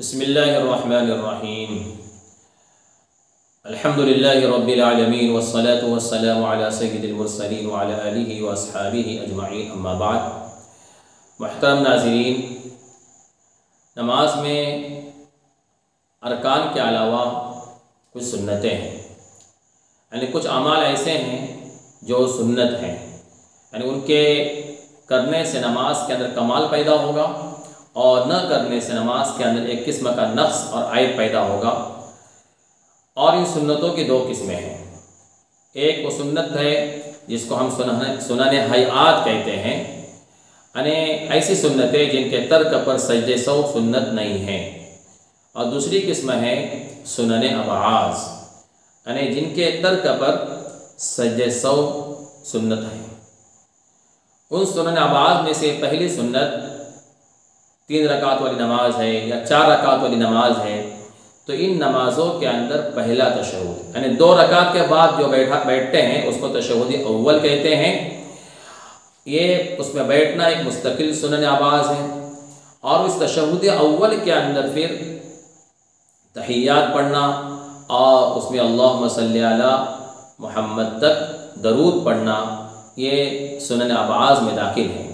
बिस्मिल्लाहिर्रहमानिर्रहीम अल्हम्दुलिल्लाहि रब्बिल आलमीन वस्सलातु वस्सलामु अला सय्यिदिल मुरसलीन व अला आलिहि व अस्हाबिहि अजमईन अम्मा बाद। मुहतरम नाज़रीन, नमाज में अरकान के अलावा कुछ सुन्नतें हैं, यानी कुछ अमाल ऐसे हैं जो सुन्नत हैं, यानी उनके करने से नमाज के अंदर कमाल पैदा होगा और न करने से नमाज के अंदर एक किस्म का नक्स और आयब पैदा होगा। और इन सुन्नतों की दो किस्में हैं। एक वो सुन्नत है जिसको हम सुनन हयात कहते हैं, यानी ऐसी सुन्नतें जिनके तर्क पर सजदे सौ सुन्नत नहीं है। और दूसरी किस्म है सुनन अबाज, यानी जिनके तर्क पर सजदे सौ सुन्नत है। उन सुनन अबाज में से पहली सुन्नत 3 रकात वाली नमाज है या 4 रकात वाली नमाज है, तो इन नमाज़ों के अंदर पहला तशहुद, यानी 2 रकात के बाद जो बैठते हैं उसको तशहुद अव्वल कहते हैं। ये उसमें बैठना एक मुस्तकिल सुनन आवाज़ है। और उस तशहुद अव्वल के अंदर फिर तहियात पढ़ना और उसमें अल्लाहुम्मा सल्ली अला मुहम्मद तक दरूद पढ़ना, ये सुनन आवाज़ में दाखिल है।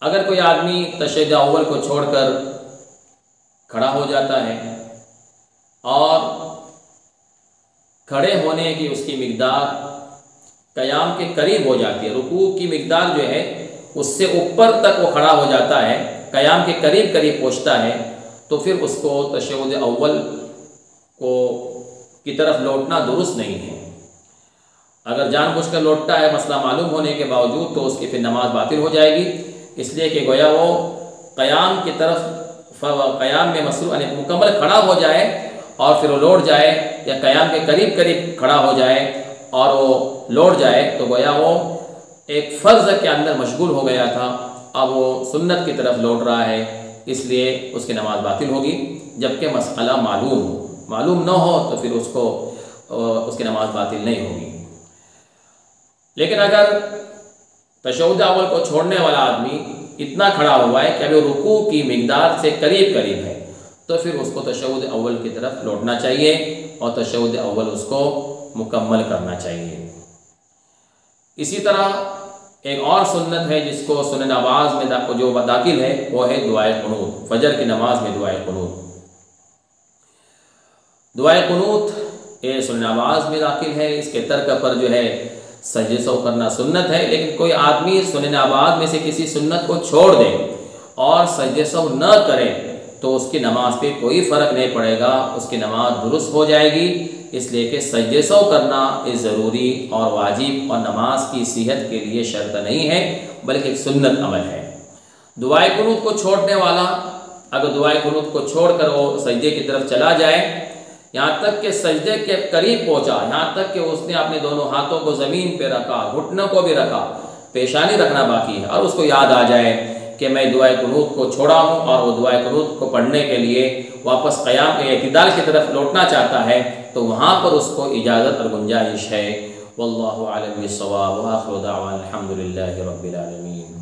अगर कोई आदमी तशहुद अव्वल को छोड़कर खड़ा हो जाता है और खड़े होने की उसकी मिक़दार क़याम के करीब हो जाती है, रुकू की मिक़दार जो है उससे ऊपर तक वो खड़ा हो जाता है, क़याम के करीब पहुँचता है, तो फिर उसको तशहुद अव्वल की तरफ लौटना दुरुस्त नहीं है। अगर जानबूझकर लौटता है मसला मालूम होने के बावजूद, तो उसकी फिर नमाज बातिल हो जाएगी। इसलिए कि गोया वो क़याम की तरफ क़याम में मसरूफ़, यानी मुकम्मल खड़ा हो जाए और फिर वो लौट जाए, या क़याम के करीब खड़ा हो जाए और वो लौट जाए, तो गोया वो एक फ़र्ज़ के अंदर मशगूल हो गया था, अब वो सुन्नत की तरफ लौट रहा है, इसलिए उसकी नमाज बातिल होगी। जबकि मसला मालूम न हो तो फिर उसकी नमाज बातिल नहीं होगी। लेकिन अगर तशहुद अव्वल को छोड़ने वाला आदमी इतना खड़ा हुआ है कि अभी रुकू की मिक़दार से करीब है, तो फिर उसको तशहुद अव्वल की तरफ लौटना चाहिए और तशहुद अव्वल उसको मुकम्मल करना चाहिए। इसी तरह एक और सुन्नत है जिसको सुनन आवाज़ में जो दाखिल है, वो है दुआए कुनूत। फजर की नमाज में दुआए कुनूत ये सुनन आवाज़ में दाखिल है। इसके तर्क पर जो है सजदे सौ करना सुन्नत है। लेकिन कोई आदमी सुनन आवाज़ में से किसी सुन्नत को छोड़ दे और सजदे सौ न करे, तो उसकी नमाज पे कोई फ़र्क नहीं पड़ेगा, उसकी नमाज दुरुस्त हो जाएगी। इसलिए कि सजदे सौ करना एक ज़रूरी और वाजिब और नमाज की सेहत के लिए शर्त नहीं है, बल्कि एक सुन्नत अमल है। दुआए कुनूत को छोड़ने वाला अगर दुआए कुनूत को छोड़कर वो सजदे की तरफ चला जाए, यहाँ तक कि सजदे के करीब पहुँचा, यहाँ तक कि उसने अपने दोनों हाथों को ज़मीन पे रखा, घुटनों को भी रखा, पेशानी रखना बाकी है, और उसको याद आ जाए कि मैं दुआए कुनूत को छोड़ा हूँ और वो दुआए कुनूत को पढ़ने के लिए वापस क़याम के इत्तिदाल की तरफ लौटना चाहता है, तो वहाँ पर उसको इजाज़त और गुंजाइश है। वल्लाहु आलम बिस्सवाब व आखिरु दाअवाना अल्हम्दुलिल्लाहि रब्बिल आलमीन।